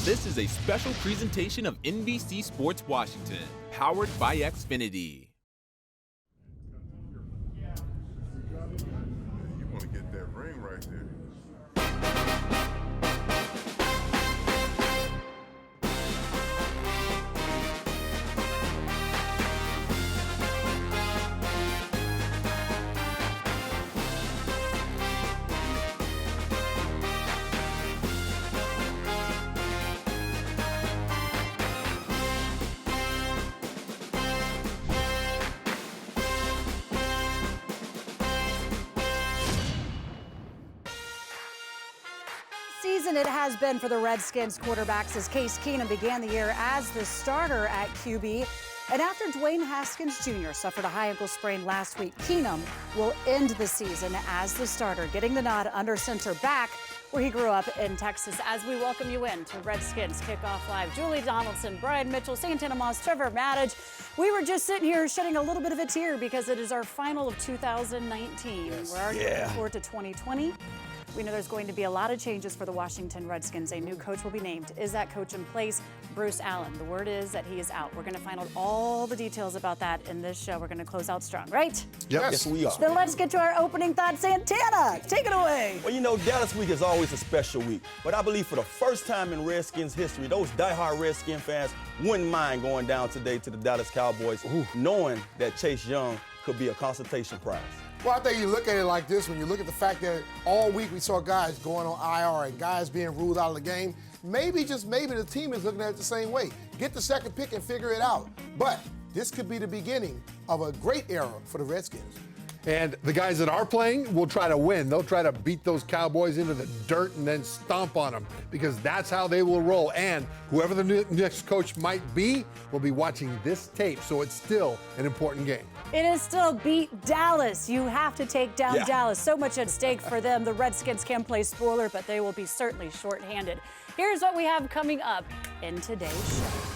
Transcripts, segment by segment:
This is a special presentation of NBC Sports Washington, powered by Xfinity. You want to get that ring right there. Season it has been for the Redskins quarterbacks as Case Keenum began the year as the starter at QB. And after Dwayne Haskins Jr. suffered a high ankle sprain last week, Keenum will end the season as the starter, getting the nod under center back where he grew up in Texas. As we welcome you in to Redskins Kickoff Live, Julie Donaldson, Brian Mitchell, Santana, Trevor, Matich. We were just sitting here shedding a little bit of a tear because it is our final of 2019. Yes. We're already looking forward to 2020. We know there's going to be a lot of changes for the Washington Redskins. A new coach will be named. Is that coach in place? Bruce Allen. The word is that he is out. We're going to find out all the details about that in this show. We're going to close out strong, right? Yep. Yes, we are. Then let's get to our opening thought. Santana, take it away. Well, you know, Dallas week is always a special week. But I believe for the first time in Redskins history, those diehard Redskin fans wouldn't mind going down today to the Dallas Cowboys, knowing that Chase Young could be a consultation prize. Well, I think you look at it like this. When you look at the fact that all week we saw guys going on IR and guys being ruled out of the game, maybe, just maybe, the team is looking at it the same way. Get the second pick and figure it out. But this could be the beginning of a great era for the Redskins. And the guys that are playing will try to win. They'll try to beat those Cowboys into the dirt and then stomp on them because that's how they will roll. And whoever the next coach might be will be watching this tape. So it's still an important game. It is still beat Dallas. You have to take down Dallas. So much at stake for them. The Redskins can play spoiler, but they will be certainly shorthanded. Here's what we have coming up in today's show.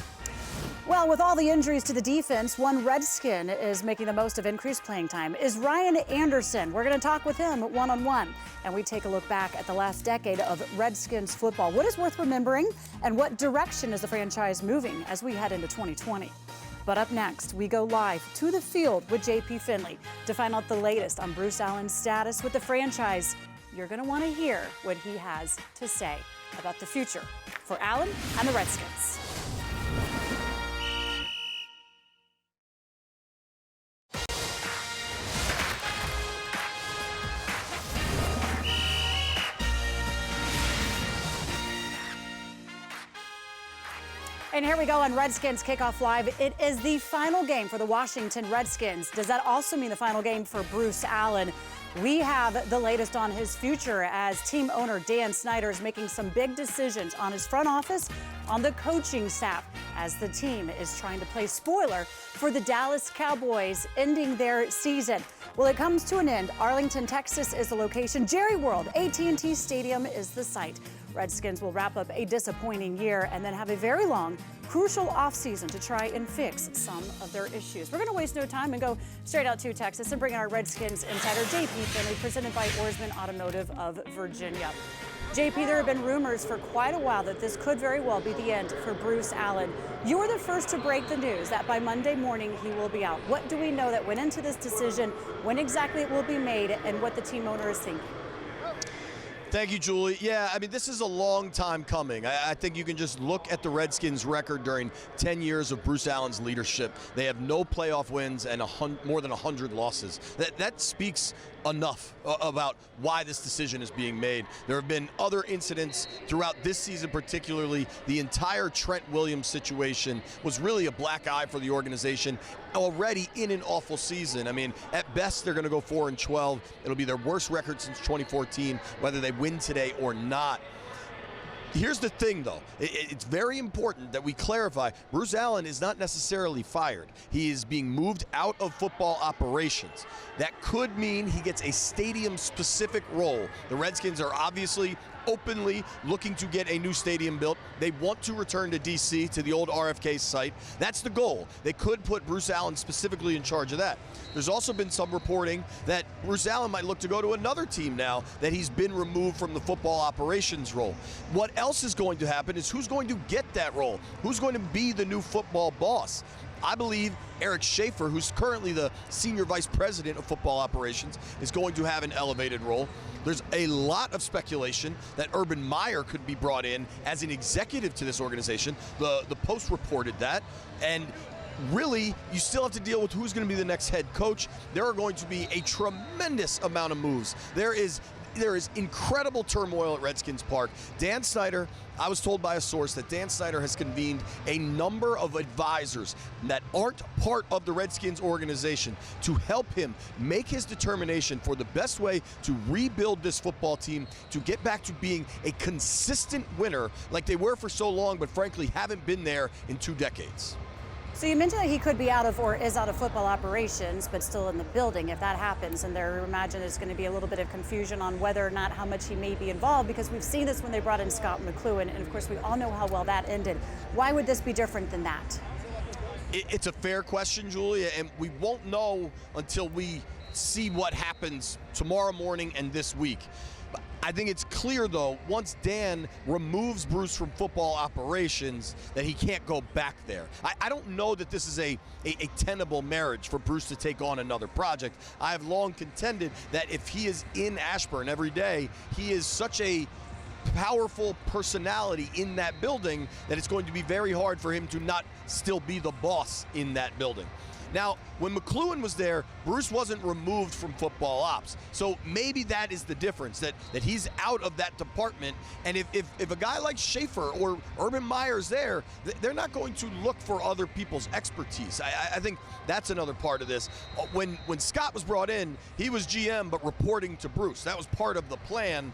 Well, with all the injuries to the defense, one Redskin is making the most of increased playing time is Ryan Anderson. We're going to talk with him one-on-one, and we take a look back at the last decade of Redskins football. What is worth remembering, and what direction is the franchise moving as we head into 2020? But up next, we go live to the field with JP Finley to find out the latest on Bruce Allen's status with the franchise. You're going to want to hear what he has to say about the future for Allen and the Redskins. And here we go on Redskins Kickoff Live. It is the final game for the Washington Redskins. Does that also mean the final game for Bruce Allen? We have the latest on his future as team owner Dan Snyder is making some big decisions on his front office, on the coaching staff, as the team is trying to play spoiler for the Dallas Cowboys ending their season. Well, it comes to an end. Arlington, Texas is the location. Jerry World, AT&T Stadium is the site. Redskins will wrap up a disappointing year and then have a very long, crucial offseason to try and fix some of their issues. We're going to waste no time and go straight out to Texas and bring in our Redskins insider, JP Finley, presented by Oarsman Automotive of Virginia. JP, there have been rumors for quite a while that this could very well be the end for Bruce Allen. You were the first to break the news that by Monday morning he will be out. What do we know that went into this decision, when exactly it will be made, and what the team owner is thinking? Thank you, Julie. Yeah, I mean, this is a long time coming. I think you can just look at the Redskins' record during 10 years of Bruce Allen's leadership. They have no playoff wins and more than 100 losses. That speaks enough about why this decision is being made. There have been other incidents throughout this season, particularly the entire Trent Williams situation was really a black eye for the organization already in an awful season. I mean, at best, they're going to go 4-12. It'll be their worst record since 2014, whether they win today or not. Here's the thing, though. It's very important that we clarify Bruce Allen is not necessarily fired. He is being moved out of football operations. That could mean he gets a stadium-specific role. The Redskins are obviously openly looking to get a new stadium built. They want to return to D.C., to the old RFK site. That's the goal. They could put Bruce Allen specifically in charge of that. There's also been some reporting that Bruce Allen might look to go to another team now that he's been removed from the football operations role. What else is going to happen is who's going to get that role? Who's going to be the new football boss? I believe Eric Schaefer, who's currently the senior vice president of football operations, is going to have an elevated role. There's a lot of speculation that Urban Meyer could be brought in as an executive to this organization. The Post reported that. And really, you still have to deal with who's going to be the next head coach. There are going to be a tremendous amount of moves. There is incredible turmoil at Redskins Park. Dan Snyder, I was told by a source that Dan Snyder has convened a number of advisors that aren't part of the Redskins organization to help him make his determination for the best way to rebuild this football team, to get back to being a consistent winner like they were for so long, but frankly haven't been there in 2 decades. So you mentioned that he could be out of or is out of football operations, but still in the building if that happens. And there, imagine there's going to be a little bit of confusion on whether or not how much he may be involved, because we've seen this when they brought in Scott McCloughan, and of course we all know how well that ended. Why would this be different than that? It's a fair question, Julia, and we won't know until we see what happens tomorrow morning and this week. I think it's clear, though, once Dan removes Bruce from football operations, that he can't go back there. I don't know that this is a tenable marriage for Bruce to take on another project. I have long contended that if he is in Ashburn every day, he is such a powerful personality in that building that it's going to be very hard for him to not still be the boss in that building. Now, when McCloughan was there, Bruce wasn't removed from football ops. So maybe that is the difference, that he's out of that department. And if a guy like Schaefer or Urban Meyer's there, they're not going to look for other people's expertise. I think that's another part of this. When Scott was brought in, he was GM but reporting to Bruce. That was part of the plan.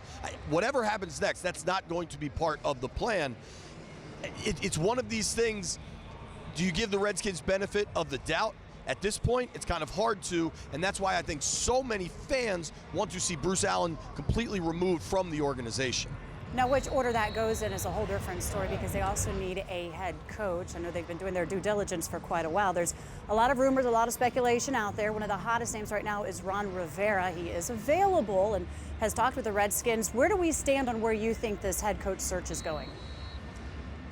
Whatever happens next, that's not going to be part of the plan. It's one of these things. Do you give the Redskins benefit of the doubt? At this point, it's kind of hard to, and that's why I think so many fans want to see Bruce Allen completely removed from the organization. Now, which order that goes in is a whole different story, because they also need a head coach. I know they've been doing their due diligence for quite a while. There's a lot of rumors, a lot of speculation out there. One of the hottest names right now is Ron Rivera. He is available and has talked with the Redskins. Where do we stand on where you think this head coach search is going?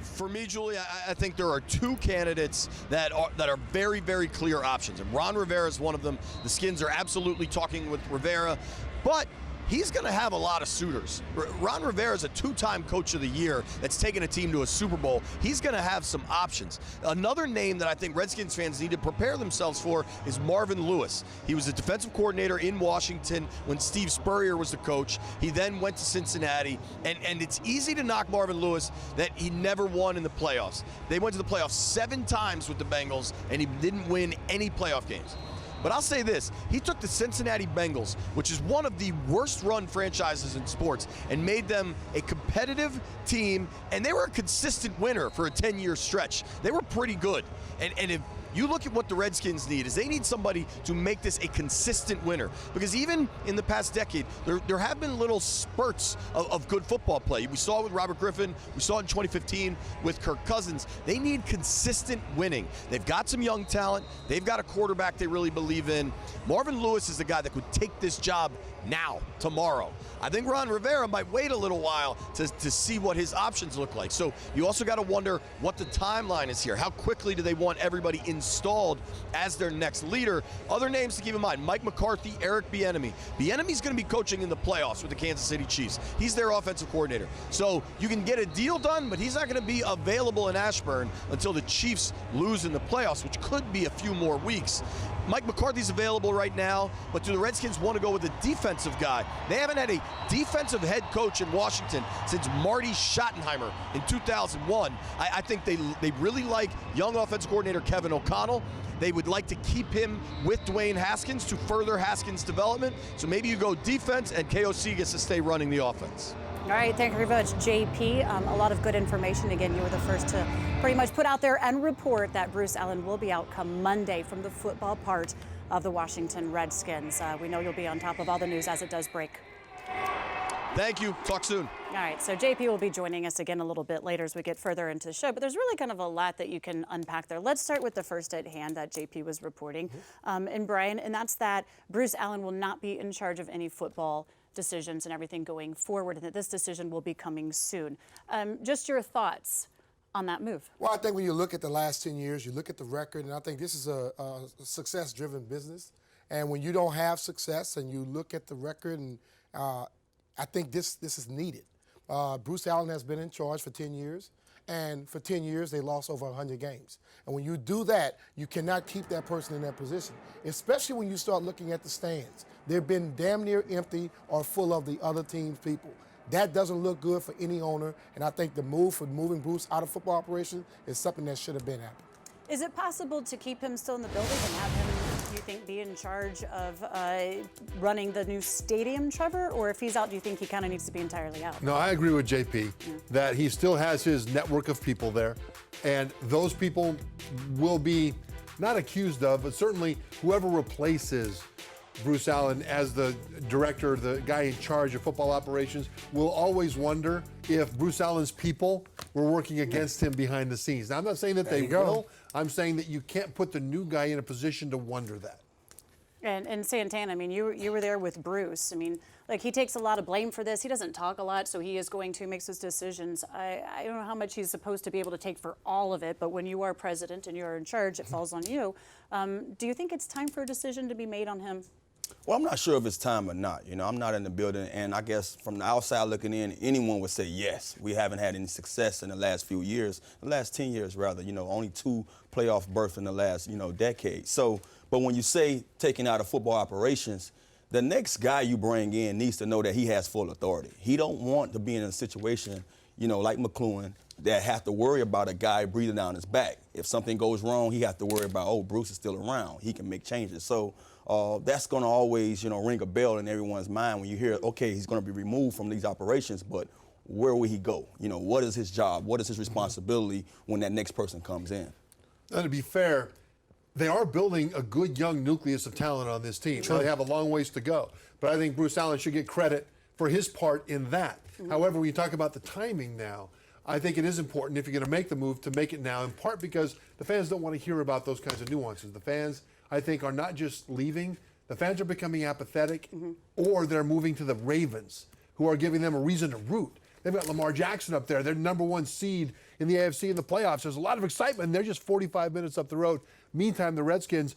For me, Julia, I think there are 2 candidates that are very, very clear options, and Ron Rivera is one of them. The Skins are absolutely talking with Rivera, but he's going to have a lot of suitors. Ron Rivera is a 2-time Coach of the Year that's taken a team to a Super Bowl. He's going to have some options. Another name that I think Redskins fans need to prepare themselves for is Marvin Lewis. He was a defensive coordinator in Washington when Steve Spurrier was the coach. He then went to Cincinnati, and it's easy to knock Marvin Lewis that he never won in the playoffs. They went to the playoffs 7 times with the Bengals, and he didn't win any playoff games. But I'll say this, he took the Cincinnati Bengals, which is one of the worst run franchises in sports, and made them a competitive team, and they were a consistent winner for a 10-year stretch. They were pretty good. And if you look at what the Redskins need, is they need somebody to make this a consistent winner. Because even in the past decade, there have been little spurts of good football play. We saw it with Robert Griffin. We saw it in 2015 with Kirk Cousins. They need consistent winning. They've got some young talent. They've got a quarterback they really believe in. Marvin Lewis is the guy that could take this job now, tomorrow. I think Ron Rivera might wait a little while to see what his options look like. So you also got to wonder what the timeline is here. How quickly do they want everybody installed as their next leader? Other names to keep in mind, Mike McCarthy, Eric Bieniemy. Bieniemy's going to be coaching in the playoffs with the Kansas City Chiefs. He's their offensive coordinator. So you can get a deal done, but he's not going to be available in Ashburn until the Chiefs lose in the playoffs, which could be a few more weeks. Mike McCarthy's available right now, but do the Redskins want to go with a defensive guy? They haven't had a defensive head coach in Washington since Marty Schottenheimer in 2001. I think they really like young offensive coordinator Kevin O'Connell. They would like to keep him with Dwayne Haskins to further Haskins' development. So maybe you go defense and KOC gets to stay running the offense. All right, thank you very much, JP. A lot of good information. Again, you were the first to pretty much put out there and report that Bruce Allen will be out come Monday from the football part of the Washington Redskins. We know you'll be on top of all the news as it does break. Thank you. Talk soon. All right, so JP will be joining us again a little bit later as we get further into the show, but there's really kind of a lot that you can unpack there. Let's start with the first at hand that JP was reporting. And Brian, and that's that Bruce Allen will not be in charge of any football decisions and everything going forward, and that this decision will be coming soon. Just your thoughts on that move. Well, I think when you look at the last 10 years, you look at the record, and I think this is a success-driven business. And when you don't have success and you look at the record, and I think this is needed. Bruce Allen has been in charge for 10 years, and for 10 years they lost over 100 games. And when you do that, you cannot keep that person in that position, especially when you start looking at the stands. They've been damn near empty or full of the other team's people. That doesn't look good for any owner, and I think the move for moving Bruce out of football operations is something that should have been happening. Is it possible to keep him still in the building and have him, do you think, be in charge of running the new stadium, Trevor? Or if he's out, do you think he kind of needs to be entirely out? No, I agree with JP that he still has his network of people there, and those people will be not accused of, but certainly whoever replaces Bruce Allen as the director, the guy in charge of football operations, will always wonder if Bruce Allen's people were working against him behind the scenes. Now, I'm not saying that they will. I'm saying that you can't put the new guy in a position to wonder that. And Santana, I mean, you were there with Bruce. I mean, like, he takes a lot of blame for this. He doesn't talk a lot, so he is going to make his decisions. I don't know how much he's supposed to be able to take for all of it, but when you are president and you're in charge, it falls on you. Do you think it's time for a decision to be made on him? Well, I'm not sure if it's time or not. You know, I'm not in the building, and I guess from the outside looking in, anyone would say yes. We haven't had any success in the last few years, the last 10 years rather. You know, only 2 playoff berths in the last, decade. So, but when you say taking out of football operations, the next guy you bring in needs to know that he has full authority. He don't want to be in a situation, like McLuhan, that have to worry about a guy breathing down his back. If something goes wrong, he has to worry about, oh, Bruce is still around. He can make changes. So that's going to always, ring a bell in everyone's mind when you hear, okay, he's going to be removed from these operations, but where will he go? What is his job? What is his responsibility when that next person comes in? Now, to be fair, they are building a good young nucleus of talent on this team. They have a long ways to go. But I think Bruce Allen should get credit for his part in that. However, when you talk about the timing now, I think it is important, if you're going to make the move, to make it now, in part because the fans don't want to hear about those kinds of nuances. The fans, I think, are not just leaving. The fans are becoming apathetic, or they're moving to the Ravens, who are giving them a reason to root. They've got Lamar Jackson up there. They're #1 seed in the AFC in the playoffs. There's a lot of excitement, and they're just 45 minutes up the road. Meantime, the Redskins,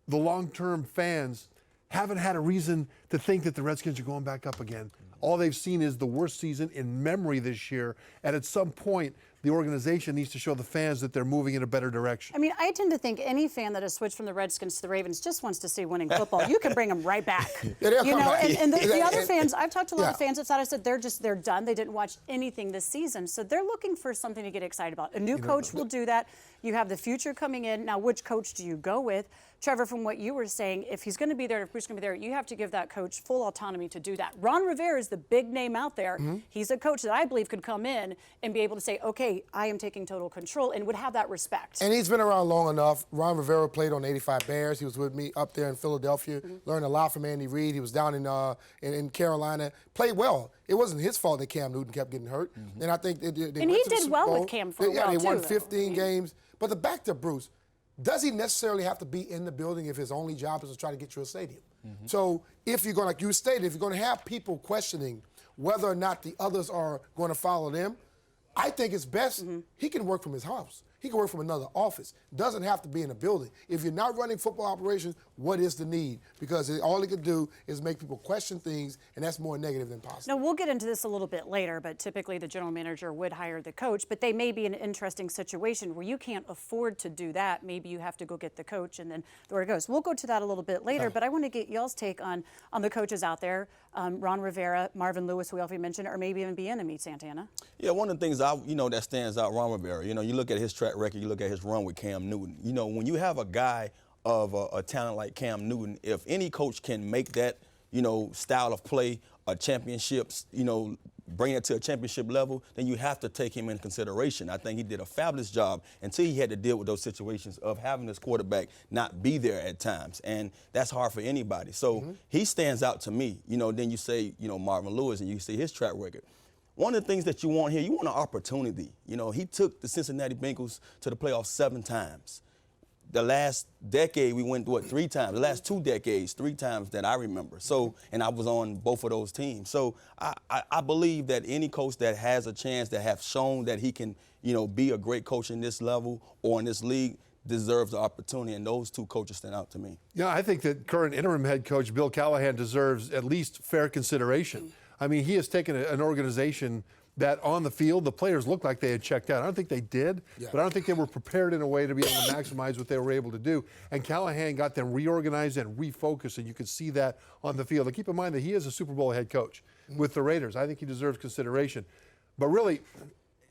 the long-term fans, haven't had a reason to think that the Redskins are going back up again. All they've seen is the worst season in memory this year, and at some point, the organization needs to show the fans that they're moving in a better direction. I mean, I tend to think any fan that has switched from the Redskins to the Ravens just wants to see winning football. You can bring them right back. And the other fans, I've talked to a lot of fans that said they're done. They didn't watch anything this season. So they're looking for something to get excited about. A new coach will do that. You have the future coming in. Now, which coach do you go with? Trevor, from what you were saying, if he's going to be there, if Bruce is going to be there, you have to give that coach full autonomy to do that. Ron Rivera is the big name out there. He's a coach that I believe could come in and be able to say, okay, I am taking total control, and would have that respect. And he's been around long enough. Ron Rivera played on the 85 Bears. He was with me up there in Philadelphia, learned a lot from Andy Reid. He was down in Carolina, played well. It wasn't his fault that Cam Newton kept getting hurt. And I think they and he did well with Cam for a while, they won too, 15 games. But the back to Bruce, does he necessarily have to be in the building if his only job is to try to get you a stadium? So if you're going, like you stated, if you're going to have people questioning whether or not the others are going to follow them, I think it's best he can work from his house. He can work from another office. Doesn't have to be in a building. If you're not running football operations, what is the need? Because all it could do is make people question things, and that's more negative than positive. Now, we'll get into this a little bit later, but typically the general manager would hire the coach, but they may be in an interesting situation where you can't afford to do that. Maybe you have to go get the coach, and then there it goes. We'll go to that a little bit later, but I want to get y'all's take on the coaches out there, Ron Rivera, Marvin Lewis, who we mentioned, or maybe even Bieniemy, Santana. Yeah, one of the things that stands out, Ron Rivera. You look at his track record, you look at his run with Cam Newton. When you have a guy of a talent like Cam Newton, if any coach can make that, style of play a championship, bring it to a championship level, then you have to take him into consideration. I think he did a fabulous job until he had to deal with those situations of having his quarterback not be there at times. And that's hard for anybody. So he stands out to me. You know, then you say, you know, Marvin Lewis, and you see his track record. One of the things that you want here, you want an opportunity. You know, he took the Cincinnati Bengals to the playoffs 7 times. The last decade, we went, 3 times? The last 2 decades, 3 times that I remember. So, and I was on both of those teams. So I believe that any coach that has a chance, that have shown that he can, you know, be a great coach in this level or in this league, deserves the opportunity, and those 2 coaches stand out to me. Yeah, I think that current interim head coach Bill Callahan deserves at least fair consideration. I mean, he has taken an organization that on the field, the players looked like they had checked out. I don't think they did, but I don't think they were prepared in a way to be able to maximize what they were able to do. And Callahan got them reorganized and refocused, and you could see that on the field. And keep in mind that he is a Super Bowl head coach with the Raiders. I think he deserves consideration. But really,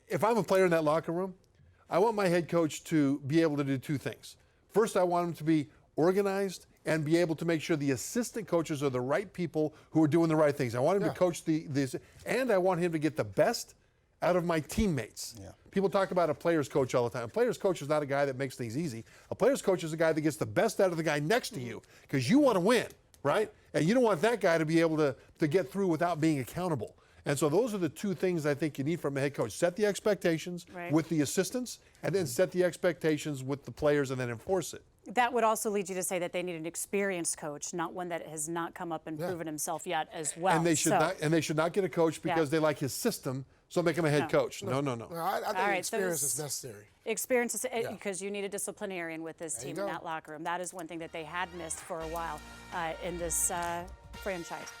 if I'm a player in that locker room, I want my head coach to be able to do 2 things. First, I want him to be organized and be able to make sure the assistant coaches are the right people who are doing the right things. I want him to coach this, and I want him to get the best out of my teammates. People talk about a player's coach all the time. A player's coach is not a guy that makes things easy. A player's coach is a guy that gets the best out of the guy next to you, because you want to win, right? And you don't want that guy to be able to get through without being accountable. And so those are the 2 things I think you need from a head coach. Set the expectations with the assistants, and then set the expectations with the players, and then enforce it. That would also lead you to say that they need an experienced coach, not one that has not come up and proven himself yet as well. And they should not get a coach because they like his system, so make him a head coach. No. I think experience is necessary. Experience is because you need a disciplinarian with this team in that locker room. That is one thing that they had missed for a while in this franchise.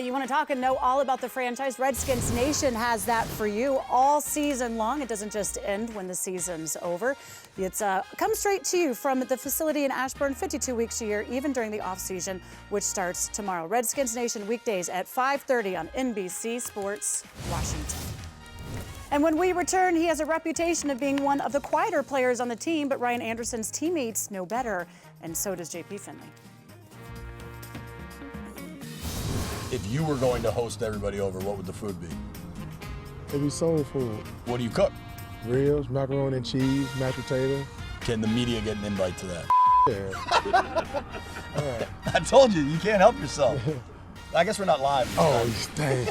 You want to talk and know all about the franchise? Redskins Nation has that for you all season long. It doesn't just end when the season's over. It's comes straight to you from the facility in Ashburn 52 weeks a year, even during the off-season, which starts tomorrow. Redskins Nation weekdays at 5:30 on NBC Sports Washington. And when we return, he has a reputation of being one of the quieter players on the team, but Ryan Anderson's teammates know better, and so does JP Finley. If you were going to host everybody over, what would the food be? It'd be soul food. What do you cook? Ribs, macaroni and cheese, mashed potato. Can the media get an invite to that? Yeah. I told you, you can't help yourself. I guess we're not live. Oh, dang.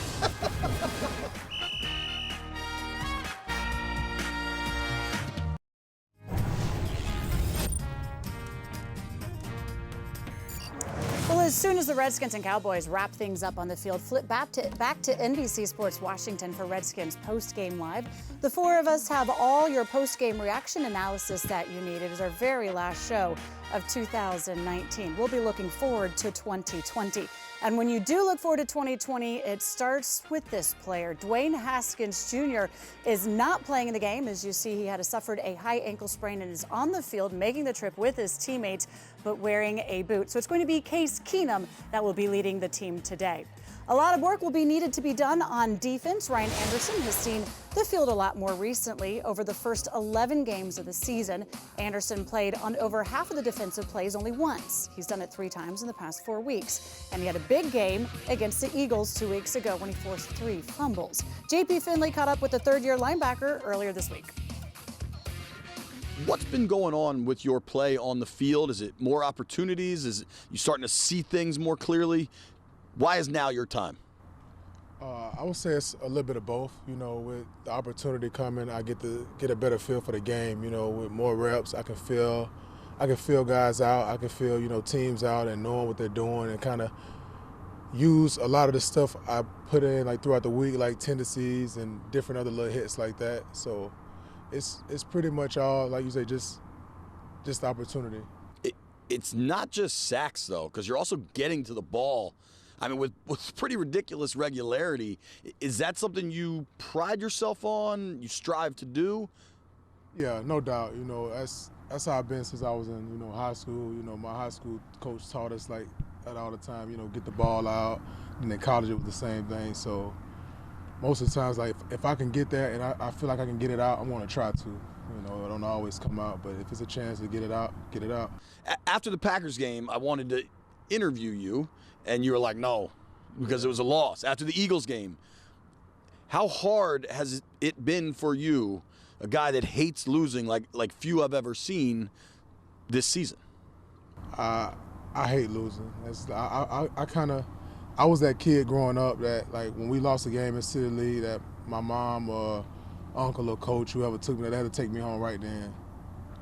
Well, as soon as the Redskins and Cowboys wrap things up on the field, flip back to NBC Sports Washington for Redskins Post-Game Live. The 4 of us have all your post-game reaction analysis that you need. It is our very last show of 2019. We'll be looking forward to 2020. And when you do look forward to 2020, it starts with this player. Dwayne Haskins Jr. is not playing in the game. As you see, he had suffered a high ankle sprain and is on the field making the trip with his teammates, but wearing a boot. So it's going to be Case Keenum that will be leading the team today. A lot of work will be needed to be done on defense. Ryan Anderson has seen the field a lot more recently. Over the first 11 games of the season, Anderson played on over half of the defensive plays only once. He's done it 3 times in the past 4 weeks. And he had a big game against the Eagles 2 weeks ago when he forced 3 fumbles. JP Finley caught up with the 3rd-year linebacker earlier this week. What's been going on with your play on the field? Is it more opportunities? Is it you starting to see things more clearly? Why is now your time? I would say it's a little bit of both. You know, with the opportunity coming, I get to get a better feel for the game. You know, with more reps, I can feel guys out. I can feel, you know, teams out and knowing what they're doing, and kind of use a lot of the stuff I put in like throughout the week, like tendencies and different other little hits like that. So it's pretty much all, like you say, just the opportunity. It's not just sacks though, because you're also getting to the ball. I mean, with pretty ridiculous regularity. Is that something you pride yourself on, you strive to do? Yeah, no doubt. You know, that's how I've been since I was in, you know, high school. You know, my high school coach taught us like that all the time, you know, get the ball out. And in college it was the same thing. So most of the times, like, if I can get there and I feel like I can get it out, I'm going to try to. You know, it don't always come out, but if it's a chance to get it out, get it out. After the Packers game, I wanted to interview you, and you were like, no, because it was a loss. After the Eagles game, How hard has it been for you, a guy that hates losing like few I've ever seen this season? I hate losing. I was that kid growing up that, like, when we lost a game in City League, that my mom or uncle or coach, whoever took me, they had to take me home right then,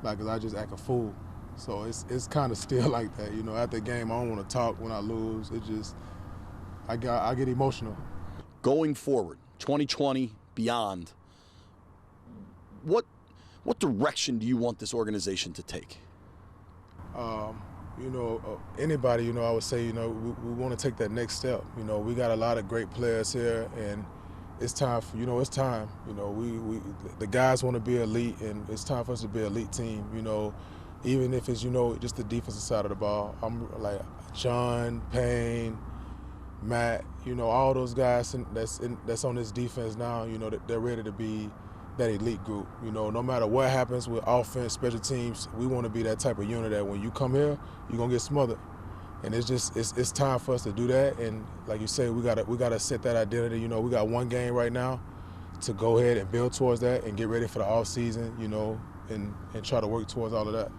like, 'cause I just act a fool. So it's kind of still like that, you know. After the game, I don't want to talk when I lose. It just, I get emotional. Going forward, 2020 beyond, what direction do you want this organization to take? You know, anybody, you know, I would say, you know, we want to take that next step. You know, we got a lot of great players here, and it's time for, it's time. You know, the guys want to be elite, and it's time for us to be an elite team, you know, even if it's, just the defensive side of the ball. I'm like John, Payne, Matt, all those guys that's on this defense now, they're ready to be that elite group. No matter what happens with offense, special teams, we want to be that type of unit that when you come here, you're gonna get smothered. And it's time for us to do that. And like you say, we gotta set that identity. We got one game right now to go ahead and build towards that and get ready for the off season, and try to work towards all of that.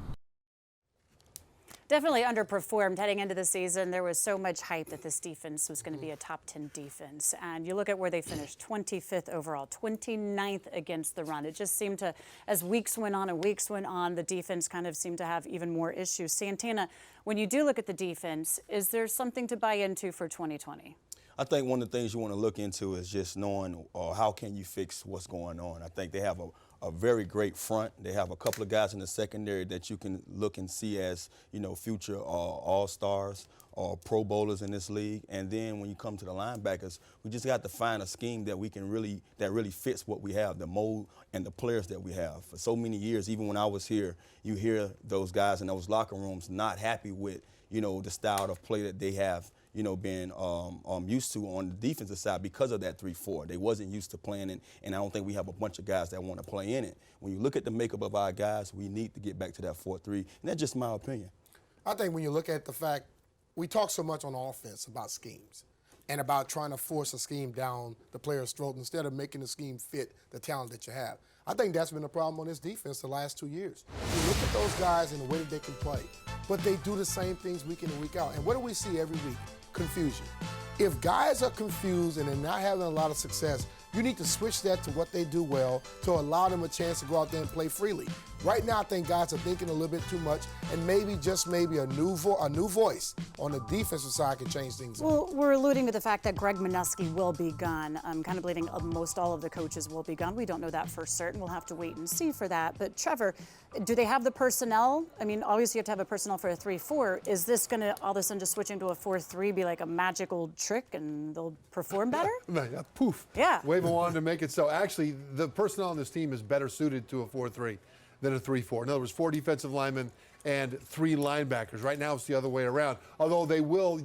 Definitely underperformed heading into the season. There was so much hype that this defense was going to be a top 10 defense. And you look at where they finished, 25th overall, 29th against the run. It just seemed to, as weeks went on, the defense kind of seemed to have even more issues. Santana, when you do look at the defense, is there something to buy into for 2020? I think one of the things you want to look into is just knowing how can you fix what's going on. I think they have a very great front. They have a couple of guys in the secondary that you can look and see as, future all-stars or Pro Bowlers in this league. And then when you come to the linebackers, we just got to find a scheme that that really fits what we have, the mold and the players that we have. For so many years, even when I was here, you hear those guys in those locker rooms not happy with, the style of play that they have, being used to on the defensive side because of that 3-4. They wasn't used to playing it, and I don't think we have a bunch of guys that want to play in it. When you look at the makeup of our guys, we need to get back to that 4-3, and that's just my opinion. I think when you look at the fact, we talk so much on offense about schemes and about trying to force a scheme down the player's throat instead of making the scheme fit the talent that you have. I think that's been a problem on this defense the last 2 years. You look at those guys and the way that they can play, but they do the same things week in and week out. And what do we see every week? Confusion. If guys are confused and they're not having a lot of success, you need to switch that to what they do well to allow them a chance to go out there and play freely. Right now, I think guys are thinking a little bit too much, and maybe a new voice on the defensive side can change things. Well, we're alluding to the fact that Greg Minuski will be gone. I'm kind of believing most all of the coaches will be gone. We don't know that for certain. We'll have to wait and see for that. But Trevor, do they have the personnel? I mean, obviously you have to have a personnel for a 3-4. Is this going to all of a sudden just switching to a 4-3 be like a magical trick and they'll perform better? Poof. Yeah. Wave a wand to make it so. Actually, the personnel on this team is better suited to a 4-3 than a 3-4. In other words, 4 defensive linemen and 3 linebackers. Right now it's the other way around, although they will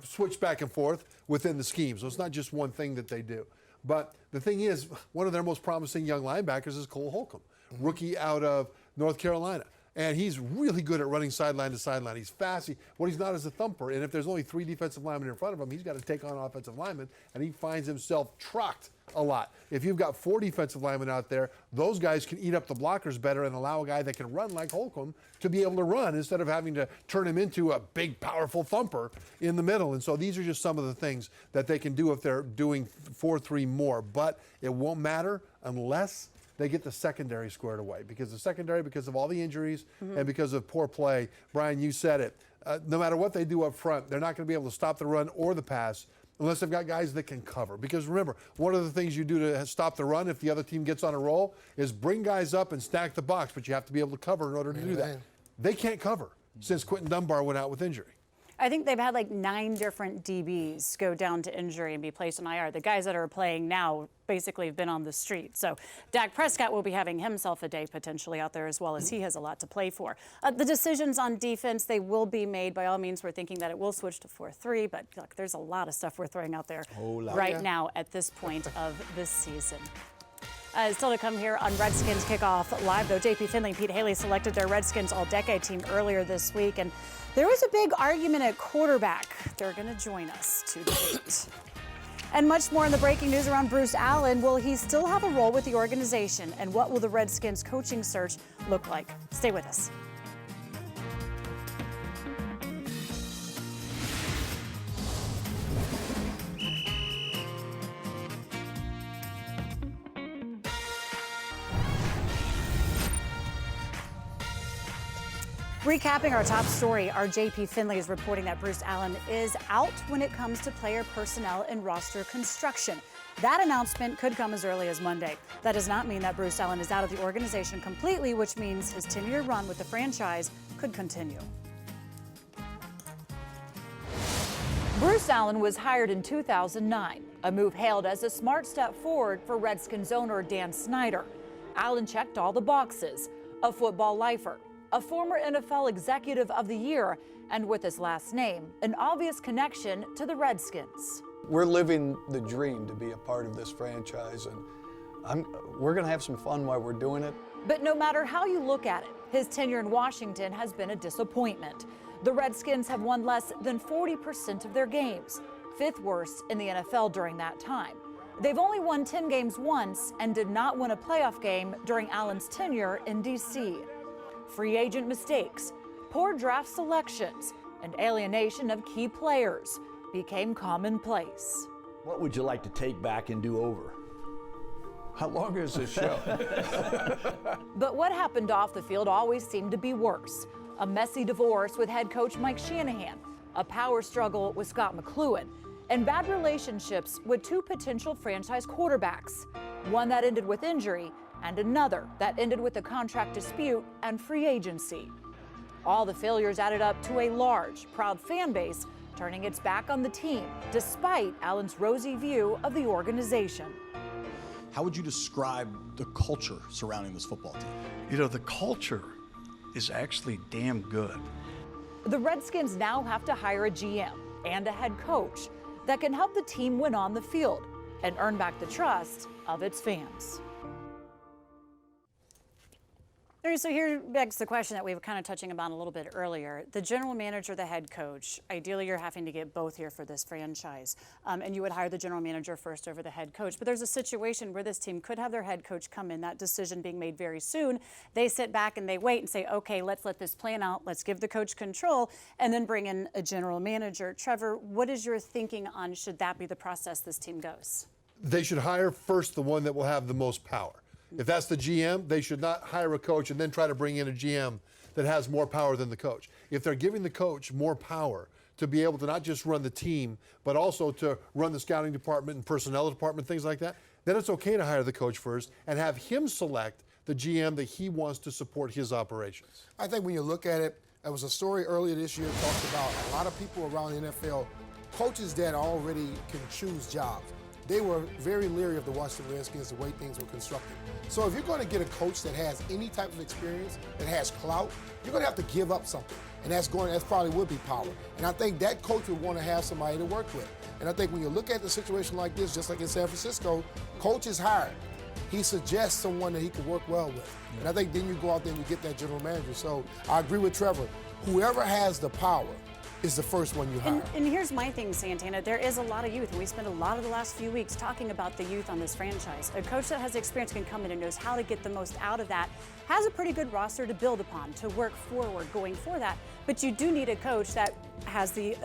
switch back and forth within the scheme. So it's not just one thing that they do. But the thing is, one of their most promising young linebackers is Cole Holcomb, rookie out of North Carolina. And he's really good at running sideline to sideline. He's fast. What he's not is a thumper. And if there's only 3 defensive linemen in front of him, he's got to take on offensive linemen, and he finds himself trucked a lot. If you've got 4 defensive linemen out there, those guys can eat up the blockers better and allow a guy that can run like Holcomb to be able to run instead of having to turn him into a big, powerful thumper in the middle. And so these are just some of the things that they can do if they're doing 4-3 more. But it won't matter unless they get the secondary squared away, because the secondary, because of all the injuries and because of poor play, Brian, you said it, no matter what they do up front, they're not going to be able to stop the run or the pass unless they've got guys that can cover. Because remember, one of the things you do to stop the run if the other team gets on a roll is bring guys up and stack the box, but you have to be able to cover in order to do that. They can't cover since Quentin Dunbar went out with injury. I think they've had like 9 different DBs go down to injury and be placed on IR. The guys that are playing now basically have been on the street. So Dak Prescott will be having himself a day potentially out there as well, as he has a lot to play for. The decisions on defense, they will be made. By all means, we're thinking that it will switch to 4-3, but look, there's a lot of stuff we're throwing out there right now at this point of this season. Still to come here on Redskins Kickoff Live, though. JP Finley and Pete Haley selected their Redskins All-Decade team earlier this week, and there was a big argument at quarterback. They're going to join us to debate. And much more in the breaking news around Bruce Allen. Will he still have a role with the organization? And what will the Redskins coaching search look like? Stay with us. Recapping our top story, our JP Finley is reporting that Bruce Allen is out when it comes to player personnel and roster construction. That announcement could come as early as Monday. That does not mean that Bruce Allen is out of the organization completely, which means his 10-year run with the franchise could continue. Bruce Allen was hired in 2009, a move hailed as a smart step forward for Redskins owner Dan Snyder. Allen checked all the boxes: a football lifer, a former NFL Executive of the Year, and with his last name, an obvious connection to the Redskins. We're living the dream to be a part of this franchise, and we're going to have some fun while we're doing it. But no matter how you look at it, his tenure in Washington has been a disappointment. The Redskins have won less than 40% of their games, fifth worst in the NFL during that time. They've only won 10 games once and did not win a playoff game during Allen's tenure in D.C. Free agent mistakes, poor draft selections, and alienation of key players became commonplace. What would you like to take back and do over? How long is this show? But what happened off the field always seemed to be worse. A messy divorce with head coach Mike Shanahan, a power struggle with Scott McCloughan, and bad relationships with two potential franchise quarterbacks, one that ended with injury and another that ended with a contract dispute and free agency. All the failures added up to a large, proud fan base turning its back on the team, despite Allen's rosy view of the organization. How would you describe the culture surrounding this football team? You know, the culture is actually damn good. The Redskins now have to hire a GM and a head coach that can help the team win on the field and earn back the trust of its fans. So here begs the question that we were kind of touching about a little bit earlier. The general manager, the head coach, ideally you're having to get both here for this franchise. And you would hire the general manager first over the head coach. But there's a situation where this team could have their head coach come in, that decision being made very soon. They sit back and they wait and say, okay, let's let this plan out. Let's give the coach control and then bring in a general manager. Trevor, what is your thinking on should that be the process this team goes? They should hire first the one that will have the most power. If that's the GM, they should not hire a coach and then try to bring in a GM that has more power than the coach. If they're giving the coach more power to be able to not just run the team, but also to run the scouting department and personnel department, things like that, then it's okay to hire the coach first and have him select the GM that he wants to support his operations. I think when you look at it, there was a story earlier this year talked about a lot of people around the NFL, coaches that already can choose jobs. They were very leery of the Washington Redskins, the way things were constructed. So if you're going to get a coach that has any type of experience, that has clout, you're going to have to give up something. And that's probably would be power. And I think that coach would want to have somebody to work with. And I think when you look at the situation like this, just like in San Francisco, coach is hired. He suggests someone that he can work well with. And I think then you go out there and you get that general manager. So I agree with Trevor. Whoever has the power is the first one you hire. And here's my thing, Santana. There is a lot of youth, and we spent a lot of the last few weeks talking about the youth on this franchise. A coach that has experience can come in and knows how to get the most out of that, has a pretty good roster to build upon, to work forward going for that. But you do need a coach that has the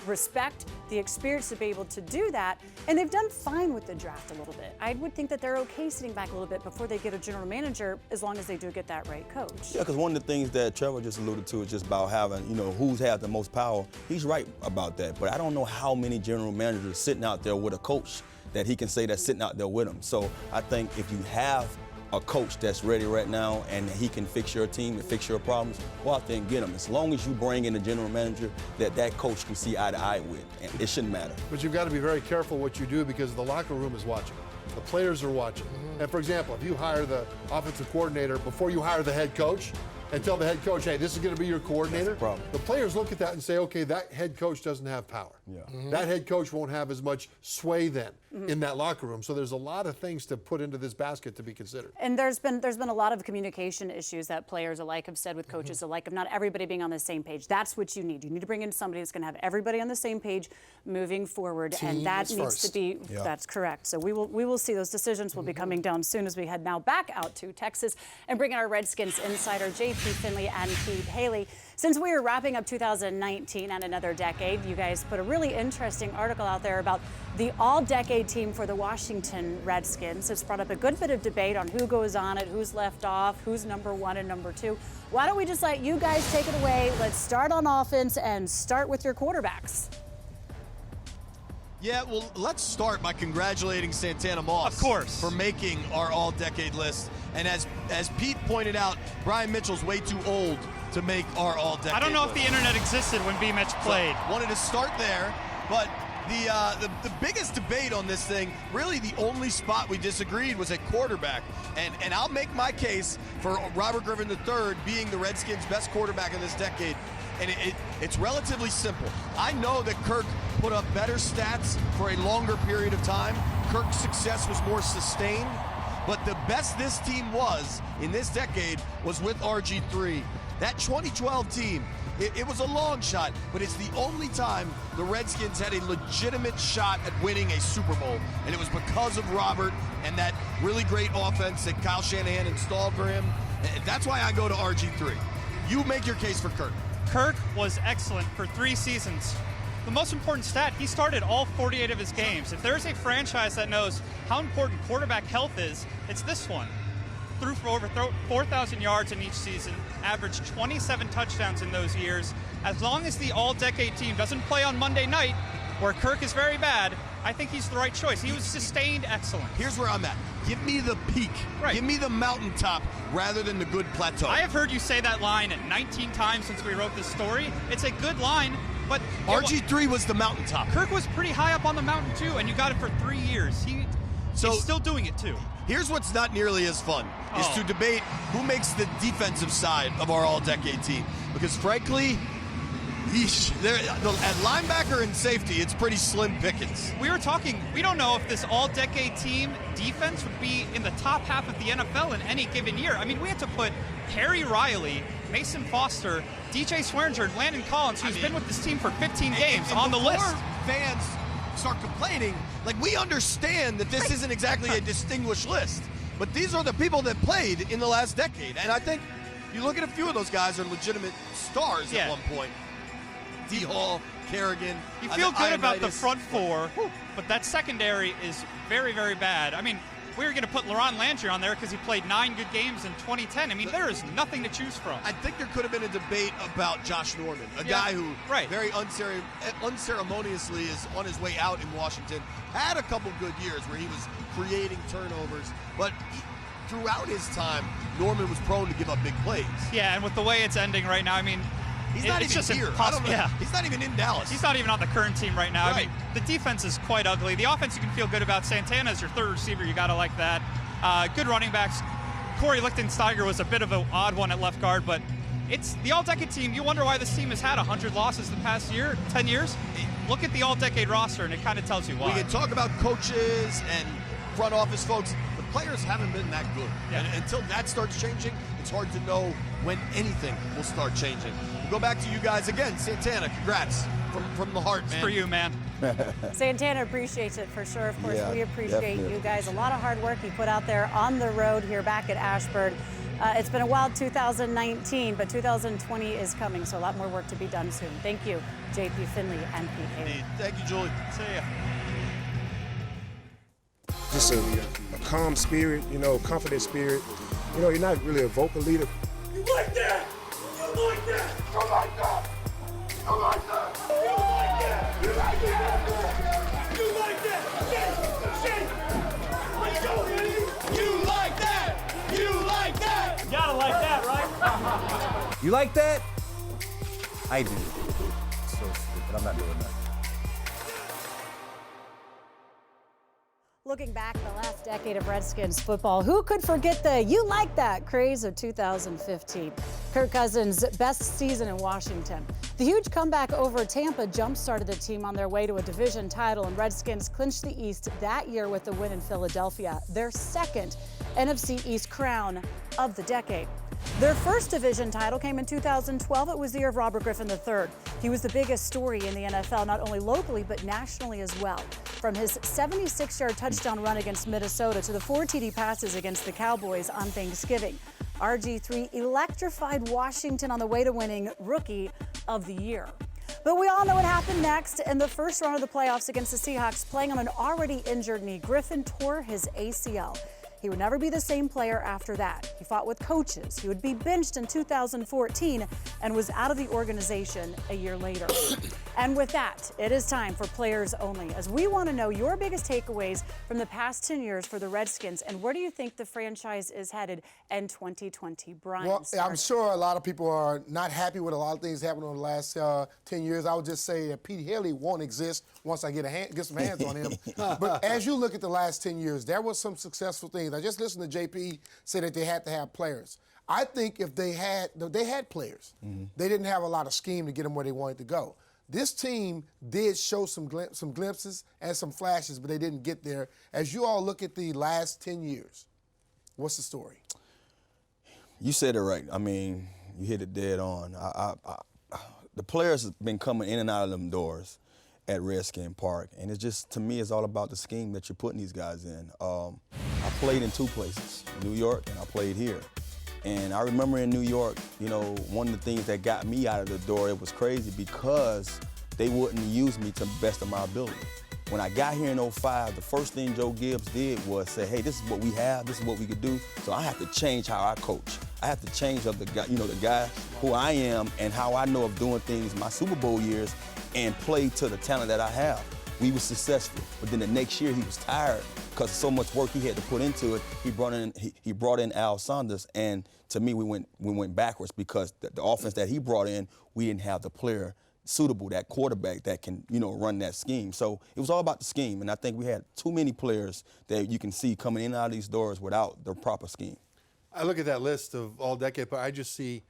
respect, the experience to be able to do that. And they've done fine with the draft a little bit. I would think that they're okay sitting back a little bit before they get a general manager, as long as they do get that right coach. Yeah, because one of the things that Trevor just alluded to is just about having, who's had the most power. He's right about that. But I don't know how many general managers sitting out there with a coach that he can say that's sitting out there with him. So I think if you have a coach that's ready right now and he can fix your team and fix your problems, go out there and get him. As long as you bring in a general manager that coach can see eye to eye with, and it shouldn't matter. But you've got to be very careful what you do because the locker room is watching. The players are watching. And for example, if you hire the offensive coordinator before you hire the head coach, and tell the head coach, hey, this is going to be your coordinator. That's the problem. The players look at that and say, okay, that head coach doesn't have power. Yeah. That head coach won't have as much sway then in that locker room. So there's a lot of things to put into this basket to be considered. And there's been a lot of communication issues that players alike have said with coaches alike of not everybody being on the same page. That's what you need. You need to bring in somebody that's going to have everybody on the same page moving forward, and that needs to be. Yeah. That's correct. So we will see those decisions will be coming down soon as we head now back out to Texas and bring in our Redskins insider JP Finley and Pete Haley. Since we are wrapping up 2019 and another decade, you guys put a really interesting article out there about the all-decade team for the Washington Redskins. It's brought up a good bit of debate on who goes on it, who's left off, who's number one and number two. Why don't we just let you guys take it away? Let's start on offense and start with your quarterbacks. Yeah, well, let's start by congratulating Santana Moss, of course, for making our all-decade list. And as Pete pointed out, Brian Mitchell's way too old to make our all-decade list. I don't know if the internet existed when B-Mitch played. So, wanted to start there, but the biggest debate on this thing, really the only spot we disagreed was at quarterback. And I'll make my case for Robert Griffin III being the Redskins' best quarterback in this decade. And it's relatively simple. I know that Kirk put up better stats for a longer period of time. Kirk's success was more sustained. But the best this team was in this decade was with RG3. That 2012 team, it was a long shot, but it's the only time the Redskins had a legitimate shot at winning a Super Bowl. And it was because of Robert and that really great offense that Kyle Shanahan installed for him. And that's why I go to RG3. You make your case for Kirk. Kirk was excellent for 3 seasons. The most important stat, he started all 48 of his games. If there's a franchise that knows how important quarterback health is, it's this one. Threw for over 4,000 yards in each season, averaged 27 touchdowns in those years. As long as the all-decade team doesn't play on Monday night, where Kirk is very bad, I think he's the right choice. He was sustained excellent. Here's where I'm at. Give me the peak. Right. Give me the mountaintop rather than the good plateau. I have heard you say that line 19 times since we wrote this story. It's a good line, but RG3 was the mountaintop. Kirk was pretty high up on the mountain too, and you got it for 3 years. He's still doing it too. Here's what's not nearly as fun, is to debate who makes the defensive side of our all-decade team. Because frankly, at linebacker and safety, it's pretty slim pickings. We were talking, we don't know if this all-decade team defense would be in the top half of the NFL in any given year. I mean, we had to put Harry Riley, Mason Foster, DJ Swearinger, and Landon Collins, who's been with this team for 15 games, on the list. Fans start complaining, like, we understand that this isn't exactly a distinguished list, but these are the people that played in the last decade. And I think you look at a few of those guys are legitimate stars at one point. D. Hall, Kerrigan. You feel good about the front four, but that secondary is very, very bad. I mean, we were going to put Laurent Landry on there because he played 9 good games in 2010. I mean, there is nothing to choose from. I think there could have been a debate about Josh Norman, a guy who very unceremoniously is on his way out in Washington. Had a couple good years where he was creating turnovers, but throughout his time, Norman was prone to give up big plays. Yeah, and with the way it's ending right now, I mean, he's not even just here. Impossible. Yeah. He's not even in Dallas. He's not even on the current team right now. I mean, the defense is quite ugly. The offense you can feel good about. Santana is your third receiver. You got to like that. Good running backs. Corey Lichtensteiger was a bit of an odd one at left guard, but it's the all-decade team. You wonder why this team has had 100 losses the past 10 years. Look at the all-decade roster, and it kind of tells you why. We can talk about coaches and front office folks. The players haven't been that good. Yeah. And until that starts changing, it's hard to know when anything will start changing. We'll go back to you guys again. Santana, congrats from the heart, man. It's for you, man. Santana appreciates it for sure. Of course, Yeah, we appreciate definitely. you guys. A lot of hard work you put out there on the road here back at Ashburn. It's been a wild 2019, but 2020 is coming, so a lot more work to be done soon. Thank you, JP Finley and Pete Haley. Thank you, Julie. See ya. Just a calm spirit, confident spirit. You're not really a vocal leader. You like that? You like that? You like that? You like that? You like that? You like that? You like that? Shake! Let's go, baby! You like that? You like that? You gotta like that, right? You like that? I do. So stupid. I'm not doing that. Looking back at the last decade of Redskins football, who could forget the "you like that" craze of 2015? Kirk Cousins' best season in Washington. The huge comeback over Tampa jump-started the team on their way to a division title, and Redskins clinched the East that year with a win in Philadelphia, their second NFC East crown of the decade. Their first division title came in 2012. It was the year of Robert Griffin III. He was the biggest story in the NFL, not only locally, but nationally as well. From his 76-yard touchdown run against Minnesota to the 4 TD passes against the Cowboys on Thanksgiving, RG3 electrified Washington on the way to winning Rookie of the Year. But we all know what happened next. In the first round of the playoffs against the Seahawks, playing on an already injured knee, Griffin tore his ACL. He would never be the same player after that. He fought with coaches. He would be benched in 2014 and was out of the organization a year later. And with that, it is time for Players Only, as we want to know your biggest takeaways from the past 10 years for the Redskins, and where do you think the franchise is headed in 2020? Brian, well, I'm sure a lot of people are not happy with a lot of things happening over the last 10 years. I would just say that Pete Haley won't exist once I get some hands on him. But as you look at the last 10 years, there was some successful things. I just listened to JP say that they had to have players. I think if they had players, they didn't have a lot of scheme to get them where they wanted to go. This team did show some glimpses and some flashes, but they didn't get there. As you all look at the last 10 years, what's the story? You said it right. I mean, you hit it dead on. The players have been coming in and out of them doors at Redskin Park, and it's just, to me, it's all about the scheme that you're putting these guys in. I played in 2 places, New York, and I played here. And I remember in New York, you know, one of the things that got me out of the door, it was crazy because they wouldn't use me to the best of my ability. When I got here in 05, the first thing Joe Gibbs did was say, hey, this is what we have, this is what we could do, so I have to change how I coach. I have to change up the guy who I am and how I know of doing things my Super Bowl years and play to the talent that I have. We were successful, but then the next year he was tired because of so much work he had to put into it. He brought in Al Saunders, and to me we went backwards because the offense that he brought in, we didn't have the player suitable, that quarterback that can run that scheme. So it was all about the scheme, and I think we had too many players that you can see coming in and out of these doors without the proper scheme. I look at that list of all decade, but I just see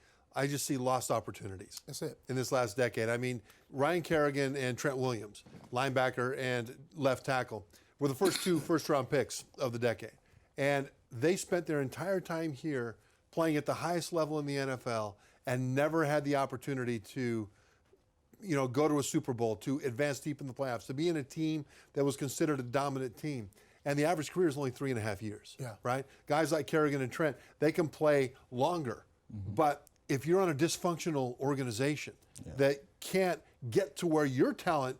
lost opportunities. That's it. In this last decade. I mean, Ryan Kerrigan and Trent Williams, linebacker and left tackle, were the first 2 first-round picks of the decade. And they spent their entire time here playing at the highest level in the NFL and never had the opportunity to, go to a Super Bowl, to advance deep in the playoffs, to be in a team that was considered a dominant team. And the average career is only 3.5 years, right? Guys like Kerrigan and Trent, they can play longer. But if you're on a dysfunctional organization that can't get to where your talent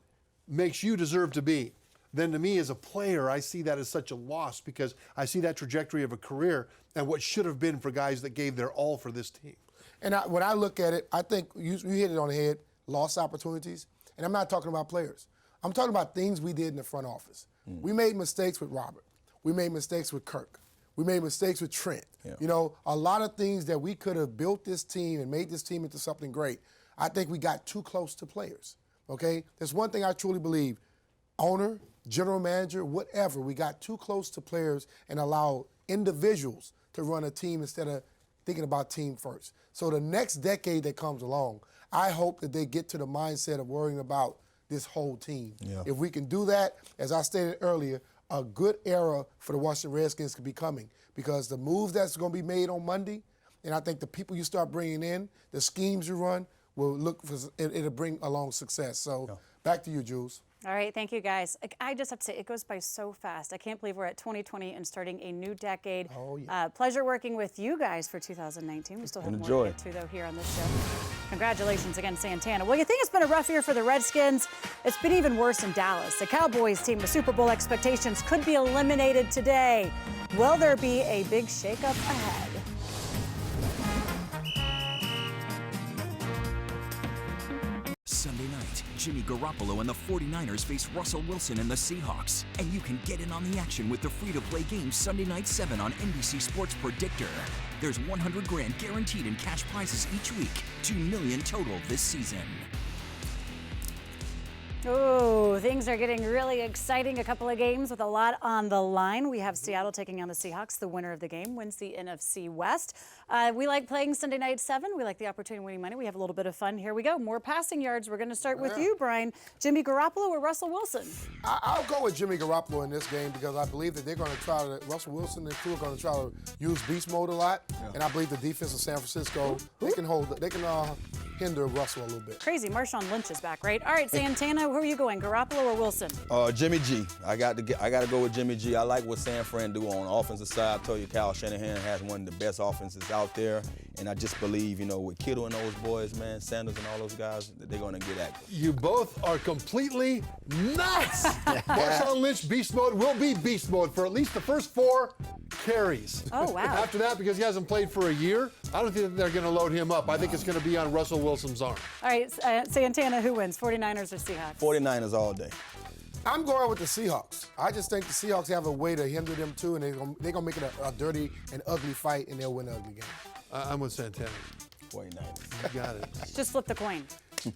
makes you deserve to be, then to me as a player, I see that as such a loss because I see that trajectory of a career and what should have been for guys that gave their all for this team. And when I look at it, I think you hit it on the head, lost opportunities. And I'm not talking about players. I'm talking about things we did in the front office. We made mistakes with Robert. We made mistakes with Kirk. We made mistakes with Trent. A lot of things that we could have built this team and made this team into something great. I think we got too close to players, okay? There's one thing I truly believe. Owner, general manager, whatever, we got too close to players and allowed individuals to run a team instead of thinking about team first. So the next decade that comes along, I hope that they get to the mindset of worrying about this whole team. If we can do that, as I stated earlier, a good era for the Washington Redskins could be coming because the moves that's going to be made on Monday, and I think the people you start bringing in, the schemes you run, it'll bring along success. So back to you, Jules. All right, thank you, guys. I just have to say, it goes by so fast. I can't believe we're at 2020 and starting a new decade. Oh, yeah. Pleasure working with you guys for 2019. We still have more to get to, though, here on this show. Congratulations again, Santana. Well, you think it's been a rough year for the Redskins? It's been even worse in Dallas. The Cowboys team with Super Bowl expectations could be eliminated today. Will there be a big shakeup ahead? Sunday night, Jimmy Garoppolo and the 49ers face Russell Wilson and the Seahawks. And you can get in on the action with the free-to-play game Sunday Night 7 on NBC Sports Predictor. There's $100,000 guaranteed in cash prizes each week, $2 million total this season. Oh, things are getting really exciting. A couple of games with a lot on the line. We have Seattle taking on the Seahawks. The winner of the game wins the NFC West. We like playing Sunday night 7. We like the opportunity of winning money. We have a little bit of fun. Here we go. More passing yards. We're going to start with you, Brian. Jimmy Garoppolo or Russell Wilson? I'll go with Jimmy Garoppolo in this game because I believe that they're going to try to, Russell Wilson and crew are going to try to use beast mode a lot. And I believe the defense of San Francisco, they can hinder Russell a little bit. Crazy. Marshawn Lynch is back, right? All right, Santana, who are you going, Garoppolo or Wilson? Jimmy G. I got to go with Jimmy G. I like what San Fran do on the offensive side. I told you, Kyle Shanahan has one of the best offenses out there. And I just believe, with Kittle and those boys, man, Sanders and all those guys, that they're going to get active. You both are completely nuts. Marshawn Lynch, beast mode, will be beast mode for at least the first 4 carries. Oh, wow. After that, because he hasn't played for a year, I don't think they're going to load him up. I think it's going to be on Russell Wilson's arm. All right, Santana, who wins, 49ers or Seahawks? 49ers all day. I'm going with the Seahawks. I just think the Seahawks have a way to hinder them too, and they're going to make it a dirty and ugly fight, and they'll win an ugly game. I'm with Santana. 49ers. You got it. Just flip the coin.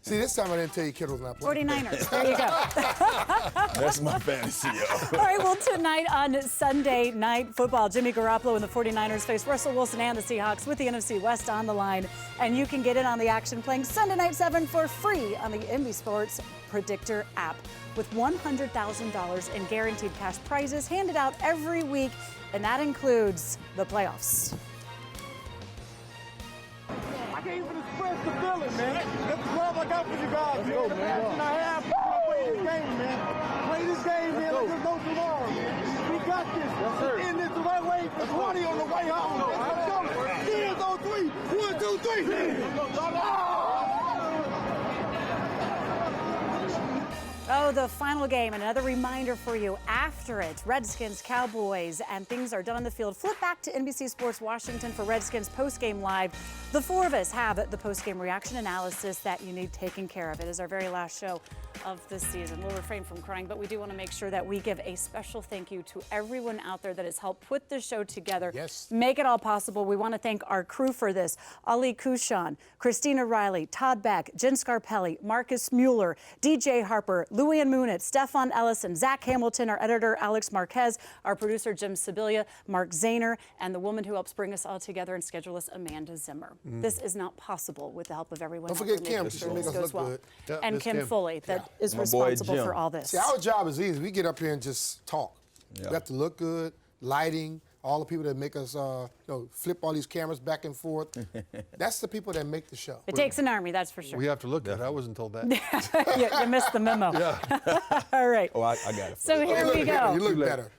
See, this time I didn't tell you Kittle's not playing. 49ers. There you go. That's my fantasy, yo. All right, well, tonight on Sunday Night Football, Jimmy Garoppolo and the 49ers face Russell Wilson and the Seahawks with the NFC West on the line. And you can get in on the action playing Sunday Night 7 for free on the NBC Sports Predictor app with $100,000 in guaranteed cash prizes handed out every week, and that includes the playoffs. I can't even express the feeling, man. That's the love I got for you guys, man. The passion I have to play this game, man. Play this game, man. Like there's no tomorrow, man. We got this. Let's end this the right way. It's 20 on the way home. Let's go. Hands on 3. 1, 2, 3. Oh, the final game, another reminder for you. After it, Redskins, Cowboys, and things are done on the field. Flip back to NBC Sports Washington for Redskins postgame live. The 4 of us have the postgame reaction analysis that you need taken care of. It is our very last show of this season. We'll refrain from crying, but we do want to make sure that we give a special thank you to everyone out there that has helped put this show together. Yes. Make it all possible. We want to thank our crew for this. Ali Kushan, Christina Riley, Todd Beck, Jen Scarpelli, Marcus Mueller, DJ Harper, Louie and Moonit, Stefan Ellison, Zach Hamilton, our editor, Alex Marquez, our producer, Jim Sibilia, Mark Zaner, and the woman who helps bring us all together and schedule us, Amanda Zimmer. This is not possible with the help of everyone. Don't forget Kim, she make us look good. Yeah, and Miss Kim Foley, that is My boy responsible Jim. for all this. See, our job is easy. We get up here and just talk. Yeah. We have to look good, lighting, all the people that make us flip all these cameras back and forth. That's the people that make the show. It takes an army, that's for sure. We have to look good. I wasn't told that. you missed the memo. Yeah. All right. Oh, I got it. So here we go. You look better.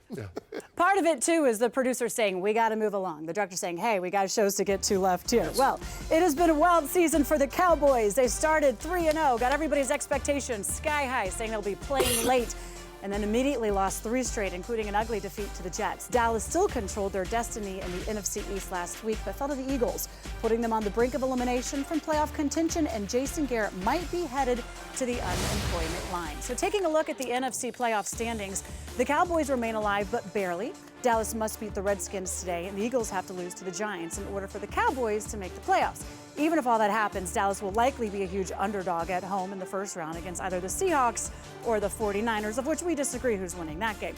Part of it, too, is the producer saying, we got to move along. The director saying, hey, we got shows to get to left here. Well, it has been a wild season for the Cowboys. They started 3-0, got everybody's expectations sky high, saying they'll be playing late, and then immediately lost 3 straight, including an ugly defeat to the Jets. Dallas still controlled their destiny in the NFC East last week, but fell to the Eagles, putting them on the brink of elimination from playoff contention, and Jason Garrett might be headed to the unemployment line. So taking a look at the NFC playoff standings, the Cowboys remain alive, but barely. Dallas must beat the Redskins today, and the Eagles have to lose to the Giants in order for the Cowboys to make the playoffs. Even if all that happens, Dallas will likely be a huge underdog at home in the first round against either the Seahawks or the 49ers, of which we disagree who's winning that game.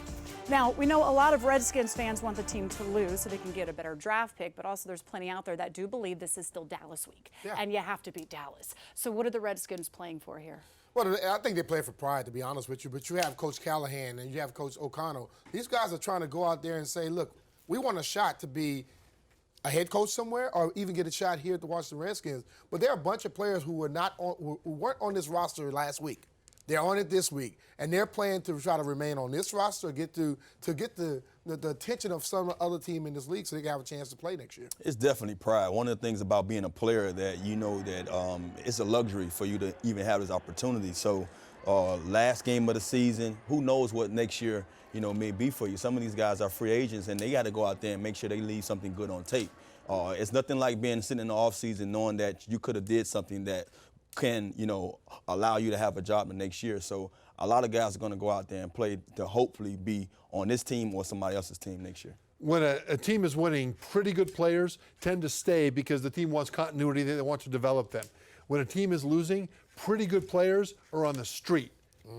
Now, we know a lot of Redskins fans want the team to lose so they can get a better draft pick, but also there's plenty out there that do believe this is still Dallas week, and you have to beat Dallas. So what are the Redskins playing for here? Well, I think they play for pride, to be honest with you, but you have Coach Callahan and you have Coach O'Connell. These guys are trying to go out there and say, look, we want a shot to be a head coach somewhere or even get a shot here at the Washington Redskins. But there are a bunch of players who weren't on this roster last week. They're on it this week, and they're playing to try to remain on this roster, get the attention of some other team in this league so they can have a chance to play next year. It's definitely pride. One of the things about being a player that it's a luxury for you to even have this opportunity. So last game of the season, who knows what next year may be for you. Some of these guys are free agents, and they got to go out there and make sure they leave something good on tape. It's nothing like sitting in the offseason knowing that you could have did something that can, allow you to have a job the next year. So a lot of guys are going to go out there and play to hopefully be on this team or somebody else's team next year. When a team is winning, pretty good players tend to stay because the team wants continuity. They want to develop them. When a team is losing, pretty good players are on the street.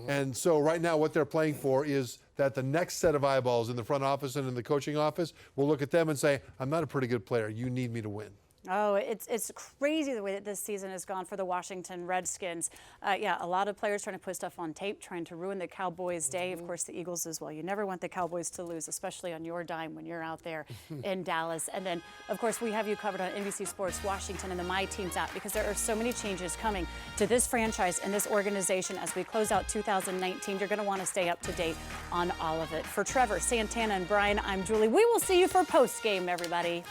And so right now what they're playing for is that the next set of eyeballs in the front office and in the coaching office will look at them and say, I'm not a pretty good player. You need me to win. Oh, it's crazy the way that this season has gone for the Washington Redskins. Yeah, a lot of players trying to put stuff on tape, trying to ruin the Cowboys' day. Of course, the Eagles as well. You never want the Cowboys to lose, especially on your dime when you're out there in Dallas. And then, of course, we have you covered on NBC Sports Washington and the My Teams app because there are so many changes coming to this franchise and this organization as we close out 2019. You're going to want to stay up to date on all of it. For Trevor, Santana, and Brian, I'm Julie. We will see you for post-game, everybody.